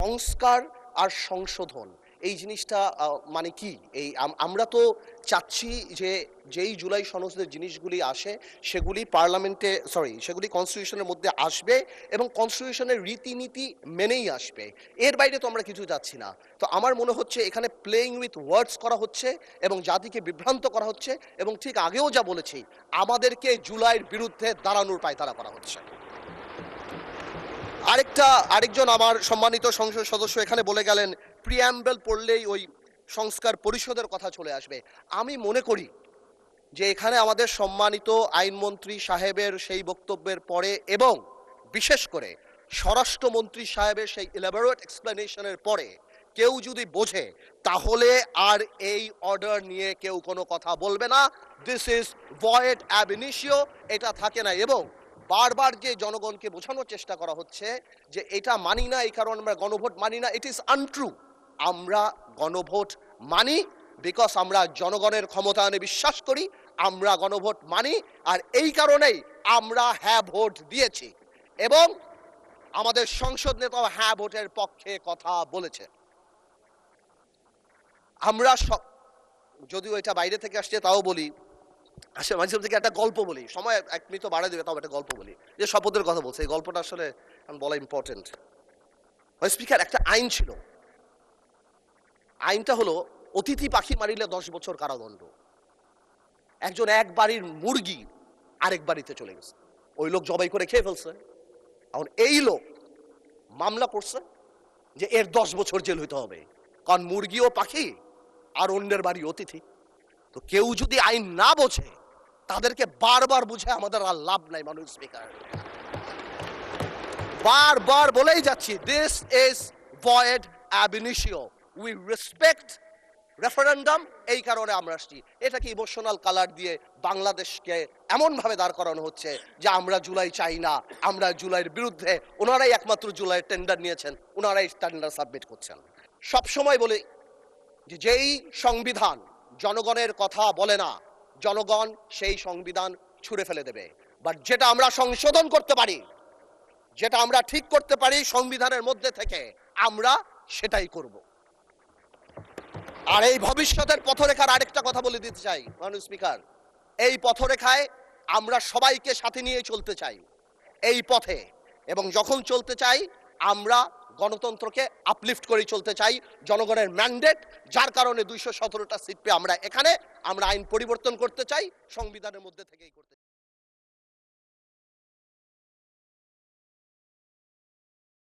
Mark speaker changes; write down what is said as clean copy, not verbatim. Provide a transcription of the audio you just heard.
Speaker 1: সংস্কার আর সংশোধন এই জিনিসটা মানে কি? আমরা তো চাচ্ছি যে যেই জুলাই সনদের জিনিসগুলি আসে সেগুলি পার্লামেন্টে সেগুলি কনস্টিটিউশনের মধ্যে আসবে এবং কনস্টিটিউশনের রীতিনীতি মেনেই আসবে। এর বাইরে তো আমরা কিছু যাচ্ছি না। তো আমার মনে হচ্ছে এখানে প্লেইং উইথ ওয়ার্ডস করা হচ্ছে এবং জাতিকে বিভ্রান্ত করা হচ্ছে এবং ঠিক আগেও যা বলেছি আমাদেরকে জুলাইয়ের বিরুদ্ধে দাঁড়ানোর পায়তারা করা হচ্ছে। আরেকজন আমার সম্মানিত সংসদ সদস্য এখানে বলে গেলেন প্রিঅ্যাম্বল পড়লেই ওই সংস্কার পরিষদের কথা চলে আসবে। আমি মনে করি যে এখানে আমাদের সম্মানিত আইনমন্ত্রী সাহেবের সেই বক্তব্যের পরে এবং বিশেষ করে স্বরাষ্ট্রমন্ত্রী সাহেবের সেই ইলাবোরেট এক্সপ্লেনেশনের পরে কেউ যদি বোঝে তাহলে আর এই অর্ডার নিয়ে কেউ কোনো কথা বলবে না। This is void ab initio, এটা থাকে না। এবং বারবার যে জনগণকে বোঝানোর চেষ্টা করা হচ্ছে যে এটা মানি না, এই কারণে আমরা গণভোট মানি না, ইট ইজ আনট্রু। আমরা গণভোট মানি বিকজ আমরা জনগণের ক্ষমতায়নে বিশ্বাস করি, আমরা গণভোট মানি, আর এই কারণেই আমরা হ্যাঁ ভোট দিয়েছি এবং আমাদের সংসদ নেতাও হ্যাঁ ভোটের পক্ষে কথা বলেছে। আমরা যদিও এটা বাইরে থেকে আসছে তাও বলি, আসলে মাঝে থেকে একটা গল্প বলি, সময় 1 মিনিট বাড়াই দেবে, তাও একটা গল্প বলি যে শপথের কথা বলছে। এই গল্পটা আসলে বলা ইম্পর্টেন্ট। স্পিকার, একটা আইন ছিল, আইনটা হলো অতিথি পাখি মারিলে 10 বছর কারাদণ্ড। একজন এক বাড়ির মুরগি আরেক বাড়িতে চলে গেছে, ওই লোক জবাই করে খেয়ে ফেলছে। এখন এই লোক মামলা করছে যে এর 10 বছর জেল হইতে হবে, কারণ মুরগিও পাখি আর অন্যের বাড়ি অতিথি। তো কেউ যদি আইন না বোঝে তাদেরকে বারবার বুঝে আমাদের আর লাভ নাই। মানুষ স্পিকার, বারবার বলেই যাচ্ছি, this is void ab initio. We respect referendum, এই কারণে আমরা আসছি। এটাকে ইমোশনাল কালার দিয়ে বাংলাদেশকে এমনভাবে দাঁড় করানো হচ্ছে যে আমরা জুলাই চাই না, আমরা জুলাইয়ের বিরুদ্ধে। ওনারাই একমাত্র জুলাইয়ের টেন্ডার নিয়েছেন, ওনারাই টেন্ডার সাবমিট করছেন। সবসময় বলে যে যেই সংবিধান জনগণের কথা বলে না, জনগণ সেই সংবিধান ছুঁড়ে ফেলে দেবে। বাট যেটা আমরা সংশোধন করতে পারি, যেটা আমরা ঠিক করতে পারি সংবিধানের মধ্যে থেকে, আমরা সেটাই করব। আর এই ভবিষ্যতের পথরেখার আরেকটা কথা বলে দিতে চাই মাননীয় স্পিকার, এই পথরেখায় আমরা সবাইকে সাথে নিয়ে চলতে চাই এই পথে, এবং যখন চলতে চাই আমরা গণতন্ত্রকে আপলিফট করে চলতে চাই। জনগণের ম্যান্ডেট, যার কারণে 217টা সিট পেয়ে আমরা এখানে, আমরা আইন পরিবর্তন করতে চাই, সংবিধানের মধ্যে থেকেই করতে চাই।